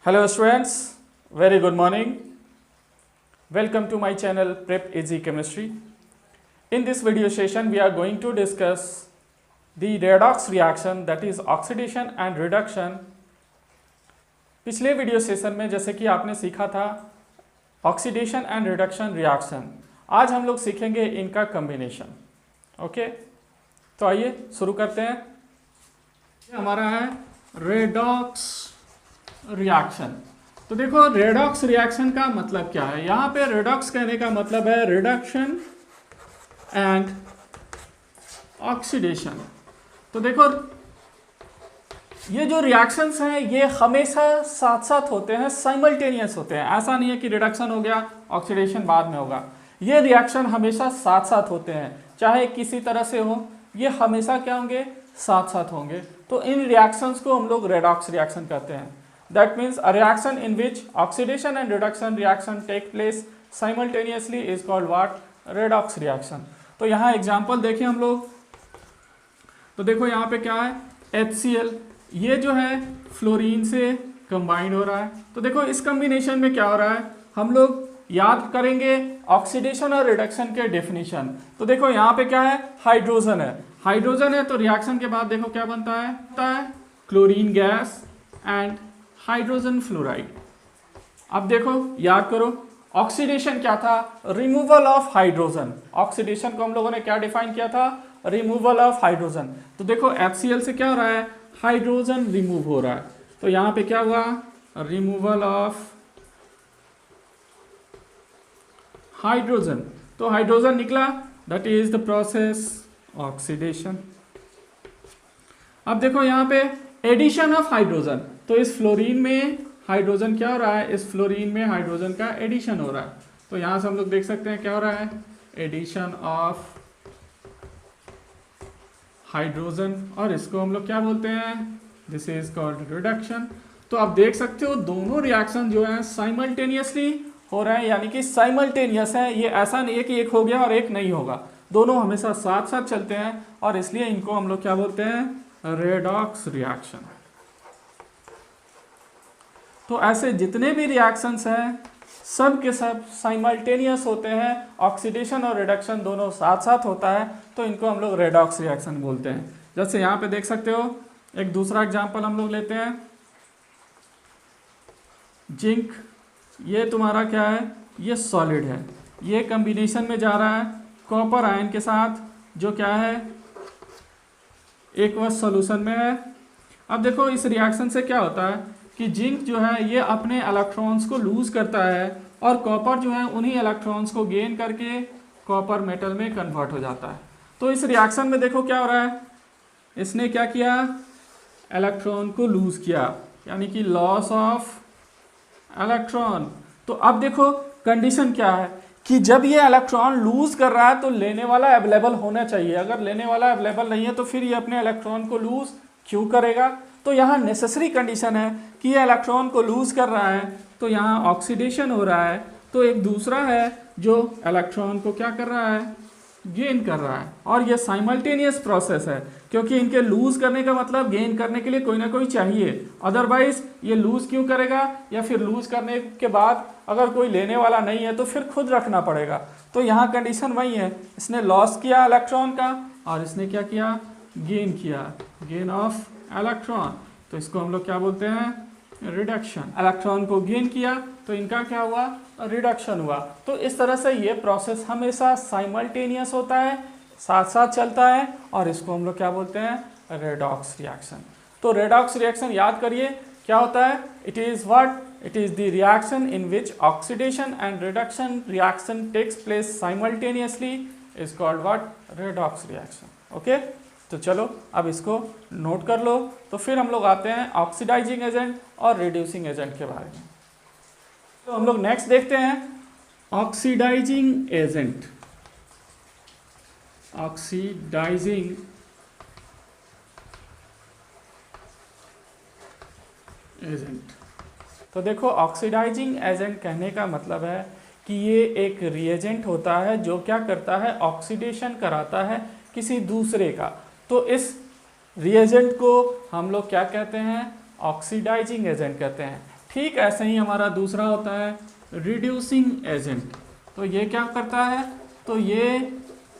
Hello students, very good morning. Welcome to my channel Prep Easy Chemistry. In this video session we are going to discuss the redox reaction, that is oxidation and reduction. पिछले video session में जैसे कि आपने सीखा था oxidation and reduction reaction, आज हम लोग सीखेंगे इनका कॉम्बिनेशन। ओके, तो आइए शुरू करते हैं। ये हमारा है रेडॉक्स रिएक्शन। तो देखो रेडॉक्स रिएक्शन का मतलब क्या है। यहाँ पे रेडॉक्स कहने का मतलब है रिडक्शन एंड ऑक्सीडेशन। तो देखो ये जो रिएक्शंस हैं ये हमेशा साथ साथ होते हैं, साइमल्टेनियस होते हैं। ऐसा नहीं है कि रिडक्शन हो गया ऑक्सीडेशन बाद में होगा। ये रिएक्शन हमेशा साथ साथ होते हैं, चाहे किसी तरह से हो, ये हमेशा क्या होंगे, साथ साथ होंगे। तो इन रिएक्शंस को हम लोग रेडॉक्स रिएक्शन कहते हैं। That means a reaction in which oxidation and reduction reaction take place simultaneously is called what? Redox reaction. तो यहाँ एग्जाम्पल देखें हम लोग, तो देखो यहाँ पे क्या है, HCl, ये जो है फ्लोरीन से कंबाइंड हो रहा है। तो देखो इस कॉम्बिनेशन में क्या हो रहा है, हम लोग याद करेंगे ऑक्सीडेशन और रिडक्शन के डेफिनेशन। तो देखो यहाँ पे क्या है, हाइड्रोजन है, हाइड्रोजन है तो रिएक्शन के बाद देखो क्या बनता है chlorine gas and hydrogen fluoride. अब देखो याद करो ऑक्सीडेशन क्या था, रिमूवल ऑफ हाइड्रोजन। ऑक्सीडेशन को हम लोगों ने क्या डिफाइन किया था, रिमूवल ऑफ हाइड्रोजन। तो देखो HCl से क्या हो रहा है, हाइड्रोजन रिमूव हो रहा है। तो यहाँ पे क्या हुआ, रिमूवल ऑफ हाइड्रोजन। तो हाइड्रोजन निकला, that is the process oxidation. अब देखो यहाँ पे एडिशन ऑफ हाइड्रोजन। तो इस फ्लोरीन में हाइड्रोजन क्या हो रहा है, इस फ्लोरीन में हाइड्रोजन का एडिशन हो रहा है। तो यहां से हम लोग देख सकते हैं क्या हो रहा है, एडिशन ऑफ हाइड्रोजन, और इसको हम लोग क्या बोलते हैं, दिस इज कॉल्ड रिडक्शन। तो आप देख सकते हो दोनों रिएक्शन जो है साइमल्टेनियसली हो रहे हैं, यानी कि साइमल्टेनियस है। ये ऐसा नहीं है कि एक हो गया और एक नहीं होगा, दोनों हमेशा साथ साथ चलते हैं, और इसलिए इनको हम लोग क्या बोलते हैं, रेडॉक्स रिएक्शन। तो ऐसे जितने भी रिएक्शंस हैं सब के सब साइमल्टेनियस होते हैं, ऑक्सीडेशन और रिडक्शन दोनों साथ साथ होता है, तो इनको हम लोग रेडॉक्स रिएक्शन बोलते हैं। जैसे यहाँ पे देख सकते हो, एक दूसरा एग्जांपल हम लोग लेते हैं, जिंक, ये तुम्हारा क्या है, ये सॉलिड है, ये कॉम्बिनेशन में जा रहा है कॉपर आयन के साथ, जो क्या है एक्वस सॉल्यूशन में है। अब देखो इस रिएक्शन से क्या होता है कि जिंक जो है ये अपने इलेक्ट्रॉन्स को लूज करता है, और कॉपर जो है उन्हीं इलेक्ट्रॉन्स को गेन करके कॉपर मेटल में कन्वर्ट हो जाता है। तो इस रिएक्शन में देखो क्या हो रहा है, इसने क्या किया, इलेक्ट्रॉन को लूज किया, यानी कि लॉस ऑफ इलेक्ट्रॉन। तो अब देखो कंडीशन क्या है कि जब ये इलेक्ट्रॉन लूज कर रहा है तो लेने वाला अवेलेबल होना चाहिए। अगर लेने वाला अवेलेबल नहीं है तो फिर ये अपने इलेक्ट्रॉन को लूज क्यों करेगा। तो यहाँ नेसेसरी कंडीशन है कि ये इलेक्ट्रॉन को लूज कर रहा है, तो यहाँ ऑक्सीडेशन हो रहा है। तो एक दूसरा है जो इलेक्ट्रॉन को क्या कर रहा है, गेन कर रहा है, और ये साइमल्टेनियस प्रोसेस है, क्योंकि इनके लूज करने का मतलब गेन करने के लिए कोई ना कोई चाहिए, अदरवाइज ये लूज क्यों करेगा, या फिर लूज करने के बाद अगर कोई लेने वाला नहीं है तो फिर खुद रखना पड़ेगा। तो यहाँ कंडीशन वही है, इसने लॉस किया इलेक्ट्रॉन का, और इसने क्या किया, गेन किया, गेन ऑफ इलेक्ट्रॉन। तो इसको हम लोग क्या बोलते हैं, रिडक्शन। इलेक्ट्रॉन को गेन किया तो इनका क्या हुआ, रिडक्शन हुआ। तो इस तरह से ये प्रोसेस हमेशा साइमल्टेनियस होता है, साथ साथ चलता है, और इसको हम लोग क्या बोलते हैं, रेडॉक्स रिएक्शन। तो रेडॉक्स रिएक्शन याद करिए क्या होता है, it is what, it is the reaction in which oxidation and reduction reaction takes place simultaneously is called what, redox reaction. Okay, तो चलो अब इसको नोट कर लो। तो फिर हम लोग आते हैं ऑक्सीडाइजिंग एजेंट और रिड्यूसिंग एजेंट के बारे में। तो हम लोग नेक्स्ट देखते हैं ऑक्सीडाइजिंग एजेंट। ऑक्सीडाइजिंग एजेंट, तो देखो ऑक्सीडाइजिंग एजेंट कहने का मतलब है कि ये एक रिएजेंट होता है जो क्या करता है, ऑक्सीडेशन कराता है किसी दूसरे का। तो इस रिएजेंट को हम लोग क्या कहते हैं, ऑक्सीडाइजिंग एजेंट कहते हैं। ठीक ऐसे ही हमारा दूसरा होता है रिड्यूसिंग एजेंट। तो ये क्या करता है, तो ये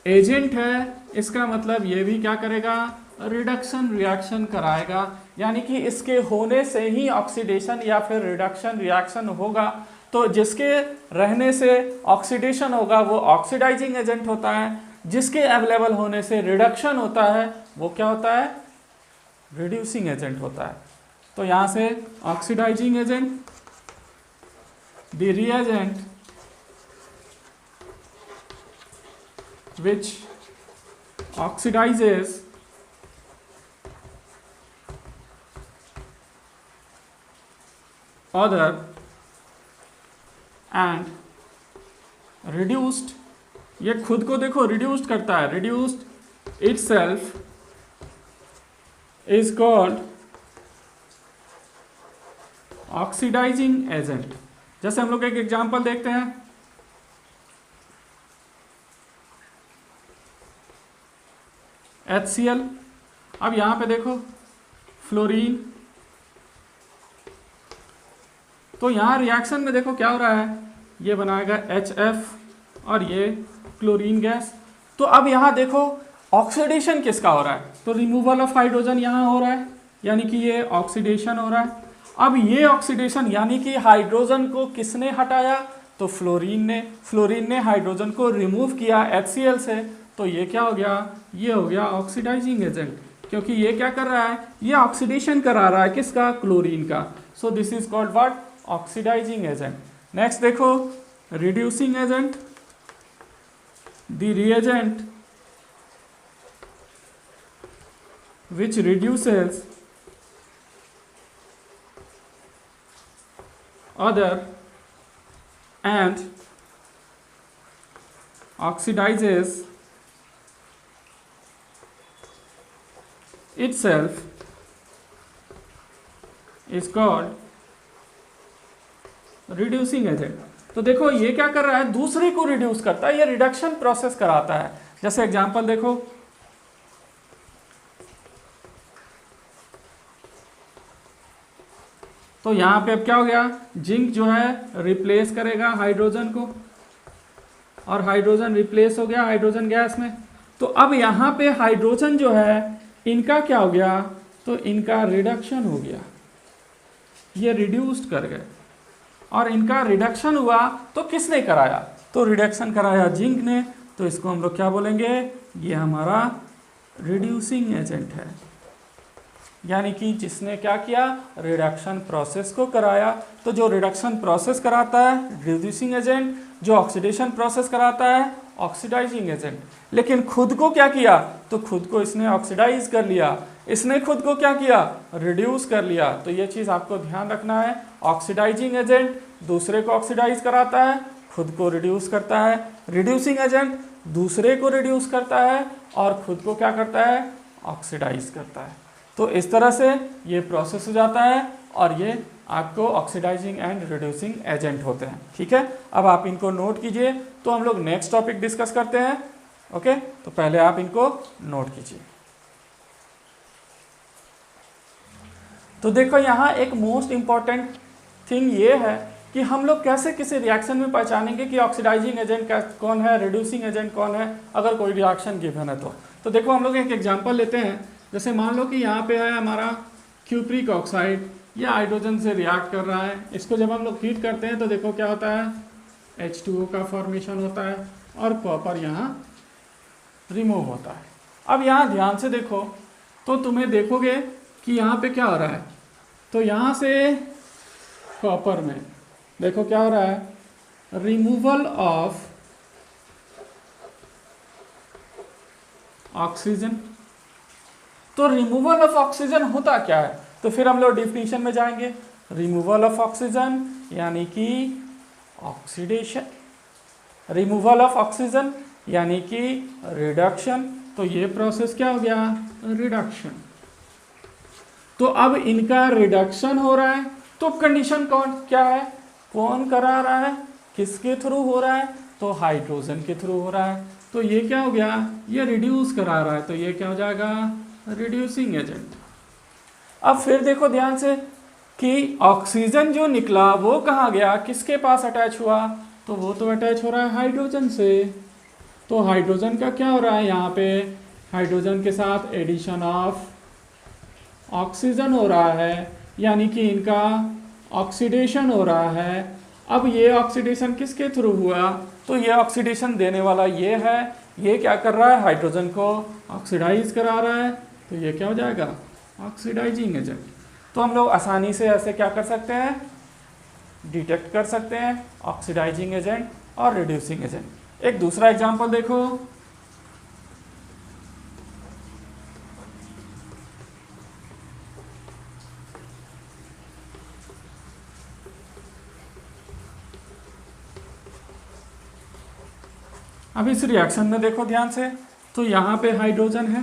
एजेंट है, इसका मतलब ये भी क्या करेगा, रिडक्शन रिएक्शन कराएगा, यानी कि इसके होने से ही ऑक्सीडेशन या फिर रिडक्शन रिएक्शन होगा। तो जिसके रहने से ऑक्सीडेशन होगा वो ऑक्सीडाइजिंग एजेंट होता है, जिसके अवेलेबल होने से रिडक्शन होता है वो क्या होता है, रिड्यूसिंग एजेंट होता है। तो यहाँ से oxidising agent, the reagent which oxidizes other and reduced, ये खुद को देखो रिड्यूस्ड करता है, reduced itself is called oxidising agent. जैसे हम लोग एक एग्जांपल देखते हैं, HCl। अब यहाँ पे देखो फ्लोरीन, तो यहाँ रिएक्शन में देखो क्या हो रहा है, ये बनाएगा HF और ये क्लोरीन गैस। तो अब यहाँ देखो ऑक्सीडेशन किसका हो रहा है, तो रिमूवल ऑफ हाइड्रोजन यहाँ हो रहा है, यानी कि ये ऑक्सीडेशन हो रहा है। अब ये ऑक्सीडेशन यानी कि हाइड्रोजन को किसने हटाया, तो फ्लोरीन ने हाइड्रोजन को रिमूव किया HCl से। तो ये क्या हो गया, ये हो गया ऑक्सीडाइजिंग एजेंट, क्योंकि ये क्या कर रहा है, ये ऑक्सीडेशन करा रहा है किसका, क्लोरीन का। So this is called what, oxidising agent. Next देखो reducing agent, the reagent which reduces other and oxidizes itself is called reducing agent। तो देखो ये क्या कर रहा है, दूसरे को रिड्यूस करता है, ये रिडक्शन प्रोसेस कराता है। जैसे एग्जांपल देखो, तो यहाँ पे अब क्या हो गया, जिंक जो है रिप्लेस करेगा हाइड्रोजन को, और हाइड्रोजन रिप्लेस हो गया हाइड्रोजन गैस में। तो अब यहाँ पे हाइड्रोजन जो है इनका क्या हो गया, तो इनका रिडक्शन हो गया, ये रिड्यूस्ड कर गए। और इनका रिडक्शन हुआ तो किसने कराया, तो रिडक्शन कराया जिंक ने। तो इसको हम लोग क्या बोलेंगे, ये हमारा रिड्यूसिंग एजेंट है, यानी कि जिसने क्या किया, रिडक्शन प्रोसेस को कराया। तो जो रिडक्शन प्रोसेस कराता है रिड्यूसिंग एजेंट, जो ऑक्सीडेशन प्रोसेस कराता है ऑक्सीडाइजिंग एजेंट। लेकिन खुद को क्या किया, तो खुद को इसने ऑक्सीडाइज कर लिया, इसने खुद को क्या किया, रिड्यूस कर लिया। तो ये चीज़ आपको ध्यान रखना है, ऑक्सीडाइजिंग एजेंट दूसरे को ऑक्सीडाइज कराता है, खुद को रिड्यूस करता है। रिड्यूसिंग एजेंट दूसरे को रिड्यूस करता है और खुद को क्या करता है, ऑक्सीडाइज करता है। तो इस तरह से ये प्रोसेस हो जाता है और ये आपको ऑक्सीडाइजिंग एंड रिड्यूसिंग एजेंट होते हैं। ठीक है, अब आप इनको नोट कीजिए, तो हम लोग नेक्स्ट टॉपिक डिस्कस करते हैं। ओके, तो पहले आप इनको नोट कीजिए। तो देखो यहाँ एक मोस्ट इंपॉर्टेंट थिंग ये है कि हम लोग कैसे किसी रिएक्शन में पहचानेंगे कि ऑक्सीडाइजिंग एजेंट कौन है, रिड्यूसिंग एजेंट कौन है, अगर कोई रिएक्शन गिवन है तो देखो हम लोग एक एग्जांपल लेते हैं। जैसे मान लो कि यहाँ पे है हमारा क्यूप्रिक ऑक्साइड, ये हाइड्रोजन से रिएक्ट कर रहा है। इसको जब हम लोग हीट करते हैं तो देखो क्या होता है, H2O का फॉर्मेशन होता है और कॉपर यहाँ रिमूव होता है। अब यहाँ ध्यान से देखो तो तुम्हें देखोगे कि यहाँ पे क्या हो रहा है, तो यहाँ से कॉपर में देखो क्या हो रहा है, रिमूवल ऑफ ऑक्सीजन। तो रिमूवल ऑफ ऑक्सीजन होता क्या है, तो फिर हम लोग डिफिनीशन में जाएंगे। रिमूवल ऑफ ऑक्सीजन यानी कि ऑक्सीडेशन, रिमूवल ऑफ ऑक्सीजन यानी कि रिडक्शन। तो ये प्रोसेस क्या हो गया, रिडक्शन। तो अब इनका रिडक्शन हो रहा है, तो कंडीशन क्या है, कौन करा रहा है, किसके थ्रू हो रहा है, तो हाइड्रोजन के थ्रू हो रहा है। तो ये क्या हो गया, ये रिड्यूस करा रहा है, तो ये क्या हो जाएगा, रिड्यूसिंग एजेंट। अब फिर देखो ध्यान से, कि ऑक्सीजन जो निकला वो कहाँ गया, किसके पास अटैच हुआ, तो वो तो अटैच हो रहा है हाइड्रोजन से। तो हाइड्रोजन का क्या हो रहा है यहाँ पे, हाइड्रोजन के साथ एडिशन ऑफ ऑक्सीजन हो रहा है, यानी कि इनका ऑक्सीडेशन हो रहा है। अब ये ऑक्सीडेशन किसके थ्रू हुआ, तो ये ऑक्सीडेशन देने वाला ये है, ये क्या कर रहा है, हाइड्रोजन को ऑक्सीडाइज करा रहा है, तो ये क्या हो जाएगा, ऑक्सीडाइजिंग एजेंट। तो हम लोग आसानी से ऐसे क्या कर सकते हैं, डिटेक्ट कर सकते हैं ऑक्सीडाइजिंग एजेंट और रिड्यूसिंग एजेंट। एक दूसरा एग्जांपल देखो, अब इस रिएक्शन में देखो ध्यान से, तो यहाँ पे हाइड्रोजन है,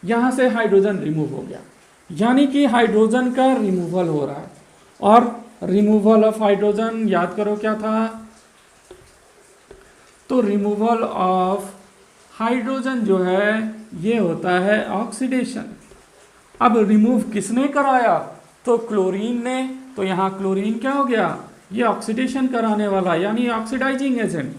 यहाँ से हाइड्रोजन रिमूव हो गया, यानी कि हाइड्रोजन का रिमूवल हो रहा है। और रिमूवल ऑफ हाइड्रोजन याद करो क्या था, तो रिमूवल ऑफ हाइड्रोजन जो है ये होता है ऑक्सीडेशन। अब रिमूव किसने कराया, तो क्लोरीन ने, तो यहाँ क्लोरीन क्या हो गया, ये ऑक्सीडेशन कराने वाला यानी ऑक्सीडाइजिंग एजेंट।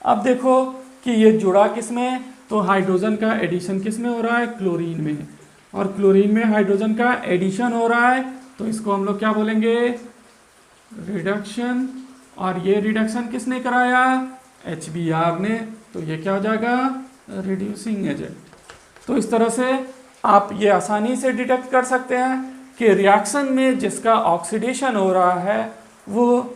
अब देखो कि ये जुड़ा किसमें, तो हाइड्रोजन का एडिशन किसमें हो रहा है, क्लोरीन में, और क्लोरीन में हाइड्रोजन का एडिशन हो रहा है, तो इसको हम लोग क्या बोलेंगे, रिडक्शन। और ये रिडक्शन किसने कराया, HBr ने, तो ये क्या हो जाएगा, रिड्यूसिंग एजेंट। तो इस तरह से आप ये आसानी से डिटेक्ट कर सकते हैं कि रिएक्शन में जिसका ऑक्सीडेशन हो रहा है वो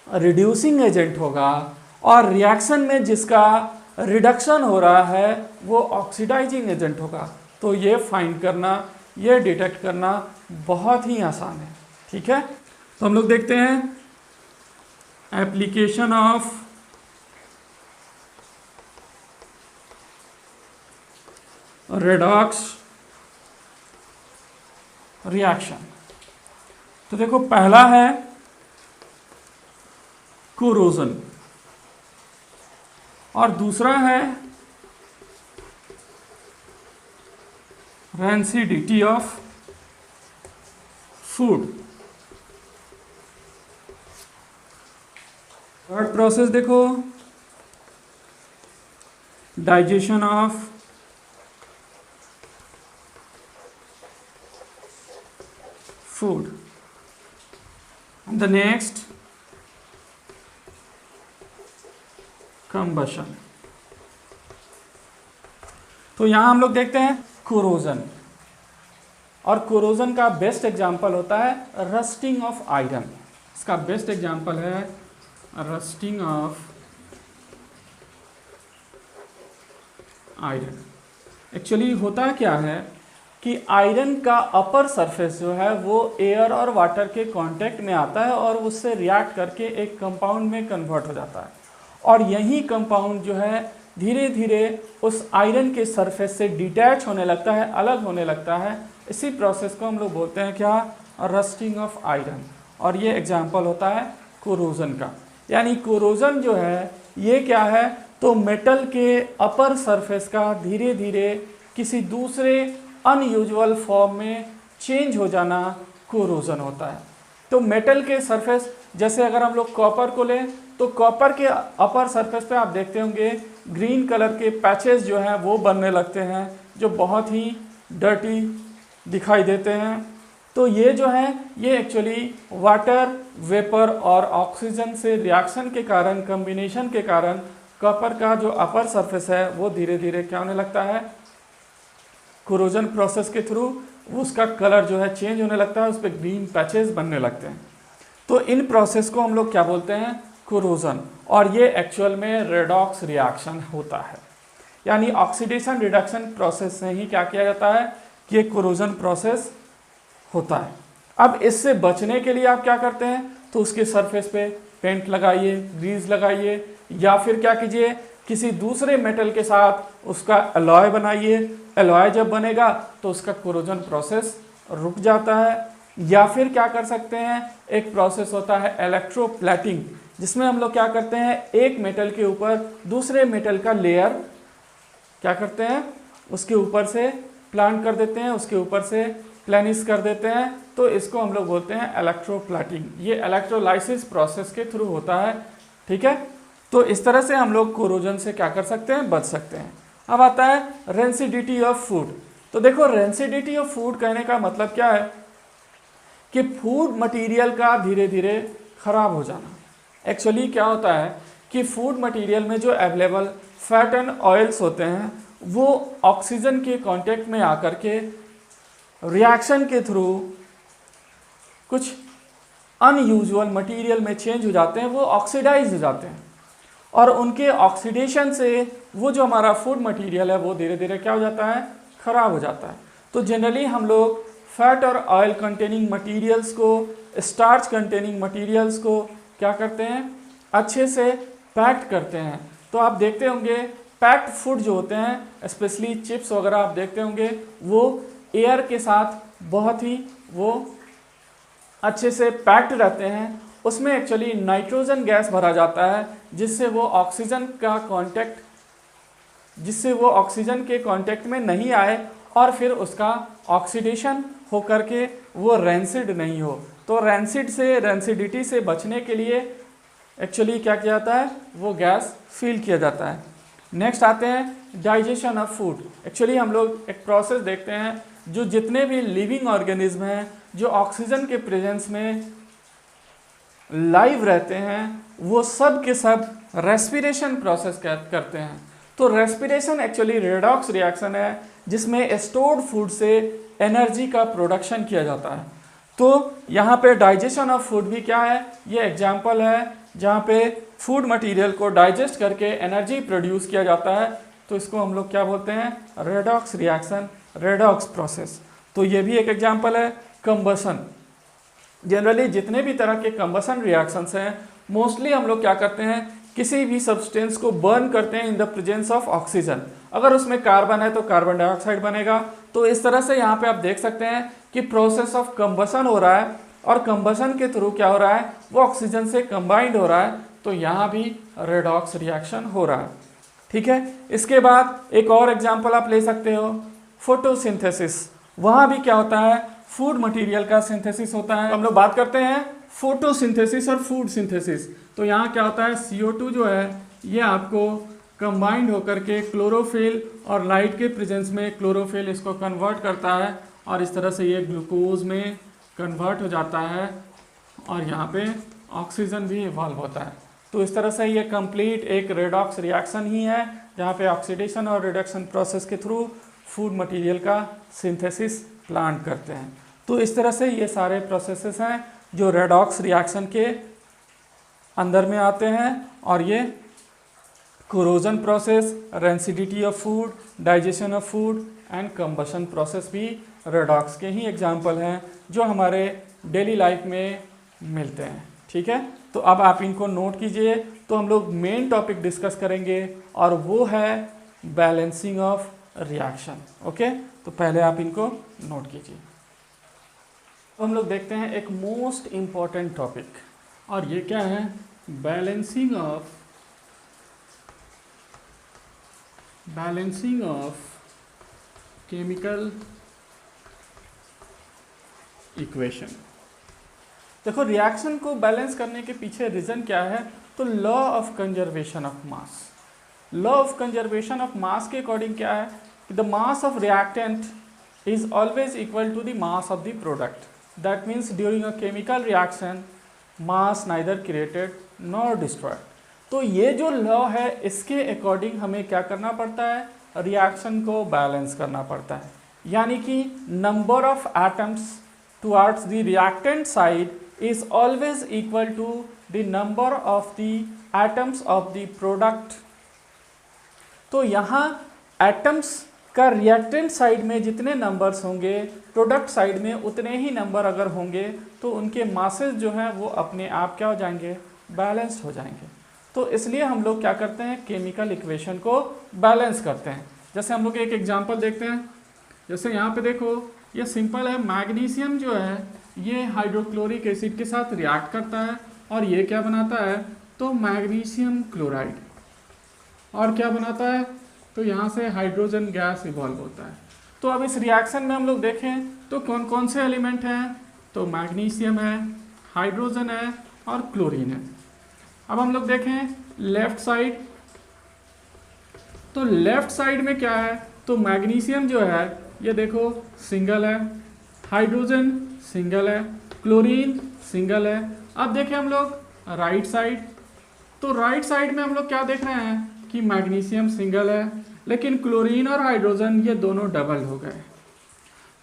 रिड्यूसिंग एजेंट होगा, और रिएक्शन में जिसका रिडक्शन हो रहा है वो ऑक्सीडाइजिंग एजेंट होगा। तो ये फाइंड करना, ये डिटेक्ट करना बहुत ही आसान है, ठीक है। तो हम लोग देखते हैं एप्लीकेशन ऑफ रेडॉक्स रिएक्शन। तो देखो पहला है कोरोजन और दूसरा है rancidity of food. Third process देखो, digestion of food. And the next, combustion। तो यहां हम लोग देखते हैं कोरोजन, और कोरोजन का बेस्ट एग्जांपल होता है रस्टिंग ऑफ आयरन। इसका बेस्ट एग्जांपल है रस्टिंग ऑफ आयरन। एक्चुअली होता क्या है कि आयरन का अपर सरफेस जो है वो एयर और वाटर के कांटेक्ट में आता है और उससे रिएक्ट करके एक कंपाउंड में कन्वर्ट हो जाता है, और यही कंपाउंड जो है धीरे धीरे उस आयरन के सरफेस से डिटैच होने लगता है, अलग होने लगता है। इसी प्रोसेस को हम लोग बोलते हैं क्या, रस्टिंग ऑफ आयरन। और ये एग्जांपल होता है कोरोजन का। यानी कोरोजन जो है ये क्या है, तो मेटल के अपर सरफेस का धीरे धीरे किसी दूसरे अनयूजुअल फॉर्म में चेंज हो जाना कोरोजन होता है। तो मेटल के सरफेस, जैसे अगर हम लोग कॉपर को लें तो कॉपर के अपर सरफेस पे आप देखते होंगे ग्रीन कलर के पैचेस जो हैं वो बनने लगते हैं जो बहुत ही डर्टी दिखाई देते हैं। तो ये जो है ये एक्चुअली वाटर वेपर और ऑक्सीजन से रिएक्शन के कारण, कम्बिनेशन के कारण कॉपर का जो अपर सरफेस है वो धीरे धीरे क्या होने लगता है, कोरोजन प्रोसेस के थ्रू उसका कलर जो है चेंज होने लगता है, उस पर ग्रीन पैचेस बनने लगते हैं। तो इन प्रोसेस को हम लोग क्या बोलते हैं, कोरोजन। और ये एक्चुअल में रेडॉक्स रिएक्शन होता है, यानी ऑक्सीडेशन रिडक्शन प्रोसेस से ही क्या किया जाता है कि ये कोरोजन प्रोसेस होता है। अब इससे बचने के लिए आप क्या करते हैं, तो उसके सरफेस पे पेंट लगाइए, ग्रीस लगाइए, या फिर क्या कीजिए किसी दूसरे मेटल के साथ उसका एलॉय बनाइए। एलॉय जब बनेगा तो उसका कोरोजन प्रोसेस रुक जाता है। या फिर क्या कर सकते हैं, एक प्रोसेस होता है इलेक्ट्रोप्लेटिंग, जिसमें हम लोग क्या करते हैं, एक मेटल के ऊपर दूसरे मेटल का लेयर क्या करते हैं, उसके ऊपर से प्लांट कर देते हैं, उसके ऊपर से प्लेनिश कर देते हैं, तो इसको हम लोग बोलते हैं इलेक्ट्रोप्लेटिंग। ये इलेक्ट्रोलाइसिस प्रोसेस के थ्रू होता है, ठीक है। तो इस तरह से हम लोग कोरोजन से क्या कर सकते हैं, बच सकते हैं। अब आता है रेंसिडिटी ऑफ फूड। तो देखो रेंसिडिटी ऑफ फूड कहने का मतलब क्या है कि फूड मटेरियल का धीरे धीरे खराब हो जाना। एक्चुअली क्या होता है कि फूड मटेरियल में जो अवेलेबल फैट एंड ऑयल्स होते हैं वो ऑक्सीजन के कांटेक्ट में आकर के रिएक्शन के थ्रू कुछ अनयूजुअल मटेरियल में चेंज हो जाते हैं, वो ऑक्सीडाइज हो जाते हैं, और उनके ऑक्सीडेशन से वो जो हमारा फूड मटेरियल है वो धीरे धीरे क्या हो जाता है, खराब हो जाता है। तो जनरली हम लोग फैट और ऑयल कंटेनिंग मटेरियल्स को, स्टार्च कंटेनिंग मटेरियल्स को क्या करते हैं, अच्छे से पैक्ड करते हैं। तो आप देखते होंगे पैक्ड फूड जो होते हैं, स्पेशली चिप्स वगैरह आप देखते होंगे, वो एयर के साथ बहुत ही वो अच्छे से पैक्ड रहते हैं। उसमें एक्चुअली नाइट्रोजन गैस भरा जाता है जिससे वो ऑक्सीजन के कांटेक्ट में नहीं आए और फिर उसका ऑक्सीडेशन हो करके वो रैंसिड नहीं हो। तो रेंसिडिटी से बचने के लिए एक्चुअली क्या किया जाता है, वो गैस फील किया जाता है। नेक्स्ट आते हैं डाइजेशन ऑफ फूड। एक्चुअली हम लोग एक प्रोसेस देखते हैं, जो जितने भी लिविंग ऑर्गेनिज्म हैं जो ऑक्सीजन के प्रेजेंस में लाइव रहते हैं, वो सब के सब रेस्पिरेशन प्रोसेस करते हैं। तो रेस्पिरेशन एक्चुअली रेडॉक्स रिएक्शन है जिसमें स्टोर्ड फूड से एनर्जी का प्रोडक्शन किया जाता है। तो यहाँ पे डाइजेशन ऑफ फूड भी क्या है, ये एग्जाम्पल है जहाँ पे फूड मटेरियल को डाइजेस्ट करके एनर्जी प्रोड्यूस किया जाता है। तो इसको हम लोग क्या बोलते हैं, रेडॉक्स रिएक्शन, रेडॉक्स प्रोसेस। तो ये भी एक एग्जाम्पल है। कंबसन, जनरली जितने भी तरह के कंबसन रिएक्शंस हैं, मोस्टली हम लोग क्या करते हैं, किसी भी सब्सटेंस को बर्न करते हैं in the presence of oxygen. अगर उसमें कार्बन है तो कार्बन डाइऑक्साइड बनेगा। तो इस तरह से यहाँ पे आप देख सकते हैं कि प्रोसेस ऑफ कंबसन हो रहा है, और कंबसन के थ्रू क्या हो रहा है, वो ऑक्सीजन से कंबाइंड हो रहा है। तो यहाँ भी रेडॉक्स रिएक्शन हो रहा है, ठीक है। इसके बाद एक और एग्जाम्पल आप ले सकते हो, फोटोसिंथेसिस। वहाँ भी क्या होता है, फूड मटेरियल का सिंथेसिस होता है। हम लोग बात करते हैं फोटोसिंथेसिस और फूड सिंथेसिस। तो यहाँ क्या होता है, CO2 जो है ये आपको कंबाइंड होकर के क्लोरोफिल और लाइट के प्रेजेंस में क्लोरोफिल इसको कन्वर्ट करता है, और इस तरह से ये ग्लूकोज में कन्वर्ट हो जाता है, और यहाँ पे ऑक्सीजन भी इवॉल्व होता है। तो इस तरह से ये कंप्लीट एक रेडॉक्स रिएक्शन ही है जहाँ पे ऑक्सीडेशन और रिडक्शन प्रोसेस के थ्रू फूड मटेरियल का सिंथेसिस प्लांट करते हैं। तो इस तरह से ये सारे प्रोसेसेस हैं जो रेडॉक्स रिएक्शन के अंदर में आते हैं, और ये corrosion process, rancidity of food, digestion of food and combustion process भी रेडॉक्स के ही एग्जाम्पल हैं जो हमारे डेली लाइफ में मिलते हैं, ठीक है। तो अब आप इनको नोट कीजिए। तो हम लोग मेन टॉपिक डिस्कस करेंगे और वो है बैलेंसिंग ऑफ रिएक्शन, ओके। तो पहले आप इनको नोट कीजिए। तो हम लोग देखते हैं एक मोस्ट इम्पॉर्टेंट टॉपिक, और ये क्या है, बैलेंसिंग ऑफ केमिकल इक्वेशन। देखो रिएक्शन को बैलेंस करने के पीछे रीजन क्या है, तो law of conservation of mass. Law of conservation of mass के अकॉर्डिंग क्या है, the mass of reactant is always equal to the mass of the product. That means during a chemical reaction mass neither created nor destroyed. तो ये जो law है इसके according हमें क्या करना पड़ता है, रिएक्शन को बैलेंस करना पड़ता है। यानी कि number of atoms towards the reactant side is always equal to the number of the atoms of the product। तो यहाँ एटम्स का रिएक्टेंट साइड में जितने नंबर्स होंगे, प्रोडक्ट साइड में उतने ही नंबर अगर होंगे, तो उनके मासेस जो हैं वो अपने आप क्या हो जाएंगे, बैलेंस्ड हो जाएंगे। तो इसलिए हम लोग क्या करते हैं, केमिकल इक्वेशन को बैलेंस करते हैं। जैसे हम लोग एक एग्जांपल देखते हैं, जैसे यहाँ पे देखो ये सिंपल है, मैग्नीशियम जो है ये हाइड्रोक्लोरिक एसिड के साथ रिएक्ट करता है, और ये क्या बनाता है, तो मैग्नीशियम क्लोराइड, और क्या बनाता है, तो यहाँ से हाइड्रोजन गैस इवॉल्व होता है। तो अब इस रिएक्शन में हम लोग देखें तो कौन कौन से एलिमेंट हैं, तो मैग्नीशियम है, हाइड्रोजन है और क्लोरीन है। अब हम लोग देखें लेफ्ट साइड, तो लेफ्ट साइड में क्या है, तो मैग्नीशियम जो है ये देखो सिंगल है, हाइड्रोजन सिंगल है, क्लोरीन सिंगल है। अब देखें हम लोग राइट साइड, तो राइट साइड में हम लोग क्या देख रहे हैं कि मैग्नीशियम सिंगल है, लेकिन क्लोरीन और हाइड्रोजन ये दोनों डबल हो गए।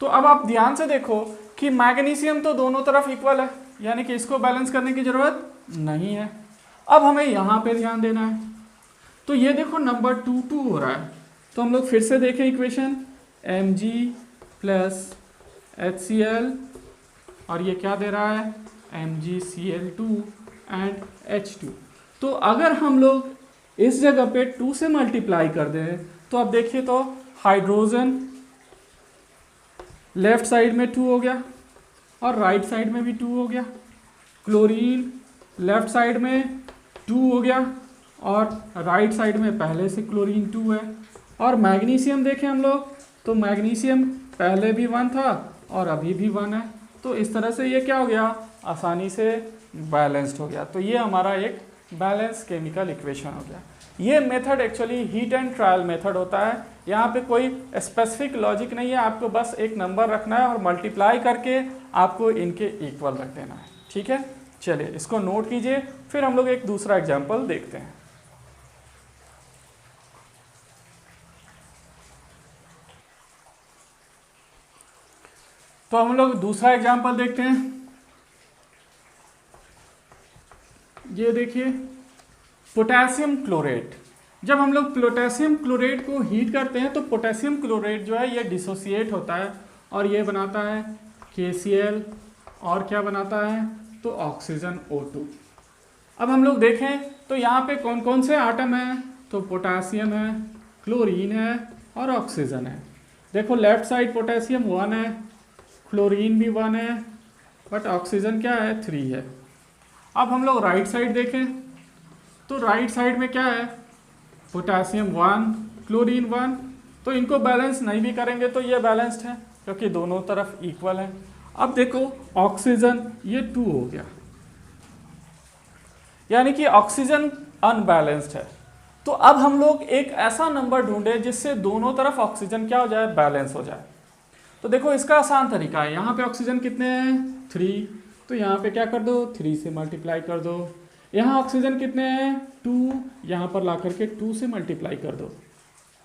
तो अब आप ध्यान से देखो कि मैग्नीशियम तो दोनों तरफ इक्वल है, यानी कि इसको बैलेंस करने की जरूरत नहीं है। अब हमें यहाँ पे ध्यान देना है, तो ये देखो नंबर 2 2 हो रहा है। तो हम लोग फिर से देखें इक्वेशन, Mg प्लस HCl और ये क्या दे रहा है, MgCl2 एंड H2। तो अगर हम लोग इस जगह पे 2 से मल्टीप्लाई कर दें तो अब देखिए तो हाइड्रोजन लेफ्ट साइड में 2 हो गया और राइट साइड में भी 2 हो गया, क्लोरीन लेफ्ट साइड में 2 हो गया और राइट साइड में पहले से क्लोरीन 2 है। और मैग्नीशियम देखें हम लोग, तो मैग्नीशियम पहले भी 1 था और अभी भी 1 है। तो इस तरह से ये क्या हो गया, आसानी से बैलेंस्ड हो गया। तो ये हमारा एक बैलेंस केमिकल इक्वेशन हो गया। ये method actually heat and trial method होता है। यहाँ पे कोई स्पेसिफिक लॉजिक नहीं है, आपको बस एक नंबर रखना है और मल्टीप्लाई करके आपको इनके इक्वल रख देना है। ठीक है, चलिए इसको नोट कीजिए, फिर हम लोग एक दूसरा एग्जाम्पल देखते हैं। तो हम लोग दूसरा एग्जाम्पल देखते हैं। ये देखिए पोटेशियम क्लोरेट। जब हम लोग पोटेशियम क्लोरेट को हीट करते हैं तो पोटेशियम क्लोरेट जो है ये डिसोसिएट होता है और ये बनाता है KCl और क्या बनाता है, तो ऑक्सीजन O2। अब हम लोग देखें तो यहाँ पे कौन कौन से आटम हैं, तो पोटेशियम है, क्लोरीन है और ऑक्सीजन है। देखो लेफ्ट साइड पोटेशियम 1 है, क्लोरीन भी 1 है, बट ऑक्सीजन क्या है, 3 है। अब हम लोग राइट साइड देखें तो राइट साइड में क्या है, पोटेशियम 1, क्लोरीन 1। तो इनको बैलेंस नहीं भी करेंगे तो ये बैलेंस्ड है क्योंकि दोनों तरफ इक्वल है। अब देखो ऑक्सीजन ये 2 हो गया, यानी कि ऑक्सीजन अनबैलेंस्ड है। तो अब हम लोग एक ऐसा नंबर ढूंढे जिससे दोनों तरफ ऑक्सीजन क्या हो जाए, बैलेंस हो जाए। तो देखो इसका आसान तरीका है, यहाँ पे ऑक्सीजन कितने हैं, 3, तो यहाँ पे क्या कर दो, 3 से मल्टीप्लाई कर दो। यहाँ ऑक्सीजन कितने हैं, 2, यहाँ पर ला करके 2 से मल्टीप्लाई कर दो।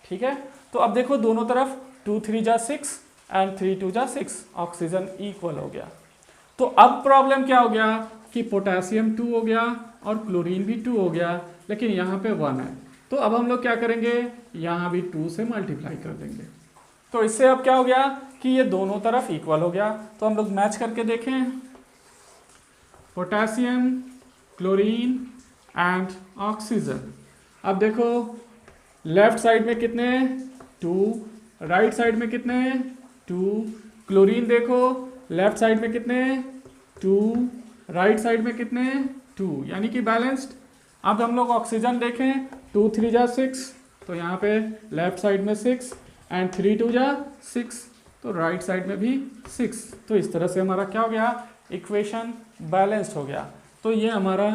ठीक है, तो अब देखो दोनों तरफ 2 3 जा 6 एंड 3 2 जा 6, ऑक्सीजन इक्वल हो गया। तो अब प्रॉब्लम क्या हो गया कि पोटेशियम 2 हो गया और क्लोरीन भी 2 हो गया, लेकिन यहाँ पे 1 है। तो अब हम लोग क्या करेंगे, यहाँ भी 2 से मल्टीप्लाई कर देंगे। तो इससे अब क्या हो गया कि ये दोनों तरफ इक्वल हो गया। तो हम लोग मैच करके देखें, पोटेशियम, क्लोरीन एंड ऑक्सीजन। अब देखो लेफ्ट साइड में कितने हैं, 2, राइट साइड में कितने हैं, 2। क्लोरीन देखो लेफ्ट साइड में कितने हैं, 2, राइट साइड में कितने हैं, 2, यानी कि बैलेंस्ड। अब हम लोग ऑक्सीजन देखें, 2 3 जा 6, तो यहाँ पे लेफ्ट साइड में 6 एंड 3 2 जा 6, तो राइट साइड में भी 6। तो इस तरह से हमारा क्या हो गया, इक्वेशन बैलेंस्ड हो गया। तो ये हमारा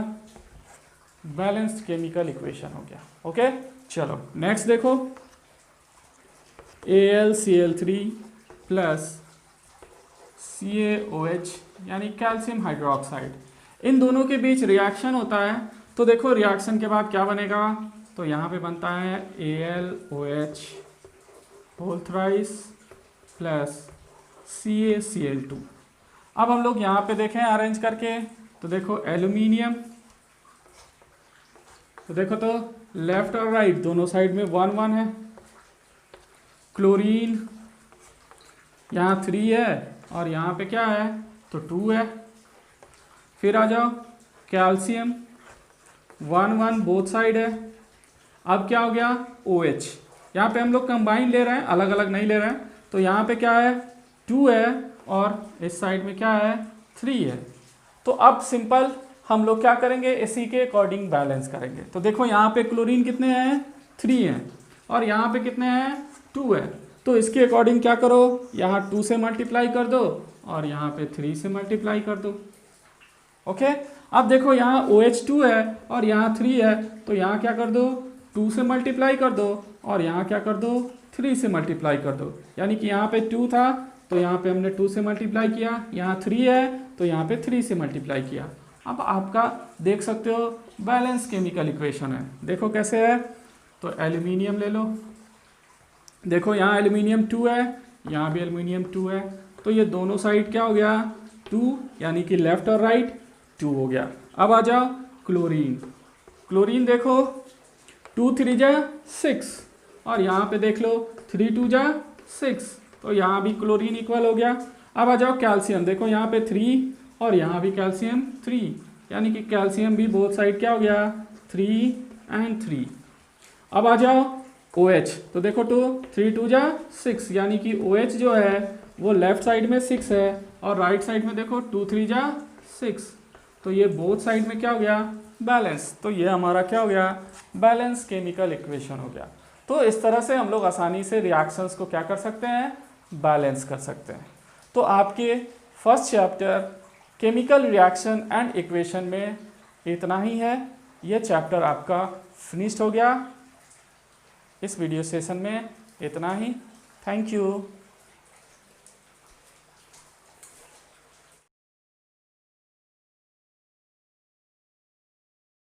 बैलेंस्ड केमिकल इक्वेशन हो गया। ओके, चलो नेक्स्ट देखो, AlCl3 प्लस CaOH यानी कैल्शियम हाइड्रोक्साइड, इन दोनों के बीच रिएक्शन होता है। तो देखो रिएक्शन के बाद क्या बनेगा, तो यहाँ पे बनता है AlOH whole thrice plus CaCl2। अब हम लोग यहाँ पे देखें अरेंज करके, तो देखो एल्यूमिनियम, तो देखो तो लेफ्ट और राइट दोनों साइड में 1 1 है, क्लोरीन यहाँ 3 है और यहाँ पे क्या है, तो 2 है। फिर आ जाओ कैल्शियम 1 1 बोथ साइड है। अब क्या हो गया, OH, यहाँ पे हम लोग कंबाइन ले रहे हैं, अलग अलग नहीं ले रहे हैं। तो यहाँ पे क्या है, 2 है और इस साइड में क्या है, 3 है। तो अब सिंपल हम लोग क्या करेंगे, इसी के अकॉर्डिंग बैलेंस करेंगे। तो देखो यहाँ पे क्लोरीन कितने हैं, 3 हैं और यहाँ पे कितने हैं, 2 है। तो इसके अकॉर्डिंग क्या करो, यहाँ 2 से मल्टीप्लाई कर दो और यहाँ पे 3 से मल्टीप्लाई कर दो। ओके, अब देखो यहाँ OH2 है और यहाँ 3 है, तो यहाँ क्या कर दो, 2 से मल्टीप्लाई कर दो और यहाँ क्या कर दो, 3 से मल्टीप्लाई कर दो। यानी कि यहाँ पे 2 था तो यहाँ पे हमने 2 से मल्टीप्लाई किया, यहाँ 3 है तो यहाँ पे 3 से मल्टीप्लाई किया। अब आपका देख सकते हो बैलेंस केमिकल इक्वेशन है। देखो कैसे है, तो एल्यूमिनियम ले लो, देखो यहाँ एल्यूमिनियम 2 है, यहाँ भी एल्यूमिनियम 2 है, तो ये दोनों साइड क्या हो गया, 2, यानी कि लेफ्ट और राइट 2 हो गया। अब आ जाओ क्लोरीन, क्लोरीन देखो 2 3 जा 6 और यहाँ पे देख लो 3 2 जा 6, तो यहाँ भी क्लोरीन इक्वल हो गया। अब आ जाओ कैल्शियम, देखो यहाँ पे 3 और यहाँ भी कैल्शियम 3, यानी कि कैल्शियम भी बोथ साइड क्या हो गया, 3 and 3। अब आ जाओ OH, तो देखो 2 3 2 जा 6, यानी कि OH जो है वो लेफ्ट साइड में 6 है और राइट साइड में देखो 2 3 जा 6, तो ये बोथ साइड में क्या हो गया, बैलेंस। तो ये हमारा क्या हो गया, बैलेंस केमिकल इक्वेशन हो गया। तो इस तरह से हम लोग आसानी से रिएक्शंस को क्या कर सकते हैं, बैलेंस कर सकते हैं। तो आपके first chapter chemical reaction and equation में इतना ही है। ये चैप्टर आपका फिनिश्ड हो गया। इस वीडियो सेशन में इतना ही। Thank you.